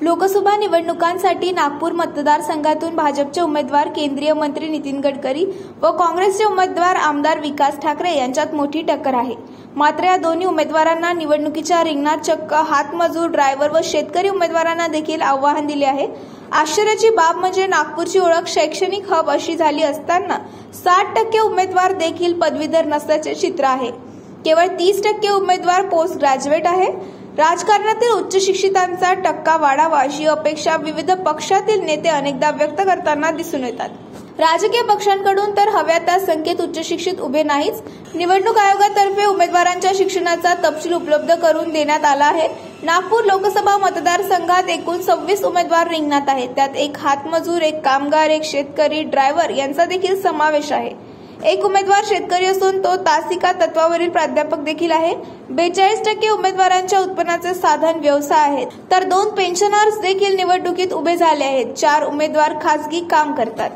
लोकसभा निवडणुकांसाठी नागपूर मतदारसंघातून भाजपचे उमेदवार केंद्रीय मंत्री नितीन गडकरी व काँग्रेसचे उमेदवार आमदार विकास ठाकरे यांच्यात मोठी टक्कर आहे। मात्र या दोन्ही उमेदवारांना निवडणुकीच्या रिंगणात चक्क हातमजूर, ड्रायव्हर व शेतकरी उमेदवारांना देखील आव्हान दिले आहे। आश्चर्याची बाब म्हणजे नागपूरची ओळख शैक्षणिक हब अशी झाली असताना 60% उमेदवार देखील पदवीधर नसल्याचे चित्र आहे। केवळ 30% उमेदवार पोस्ट ग्रॅज्युएट आहे। राजकारणातील उच्च शिक्षितांचा टक्का वाढावा अशी अपेक्षा विविध पक्षातील नेते अनेकदा व्यक्त करताना दिसून येतात। राजकीय पक्षांकडून तर हव्या त्या संख्येत उच्च शिक्षित उभे नाहीच। निवडणूक आयोगातर्फे उमेदवारांच्या शिक्षणाचा तपशील उपलब्ध करून देण्यात आला आहे। नागपूर लोकसभा मतदारसंघात एकूण 26 उमेदवार रिंगणात आहेत। त्यात एक हातमजूर, एक कामगार, एक शेतकरी, ड्रायव्हर यांचा देखील समावेश आहे। एक उमेदवार शेतकरी असून तो तासिका तत्वावरील प्राध्यापक देखील आहे। 42% उमेदवारांच्या उत्पन्नाचे साधन व्यवसाय आहेत, तर 2 पेन्शनर्स देखील निवडणुकीत उभे झाले आहेत। 4 उमेदवार खासगी काम करतात।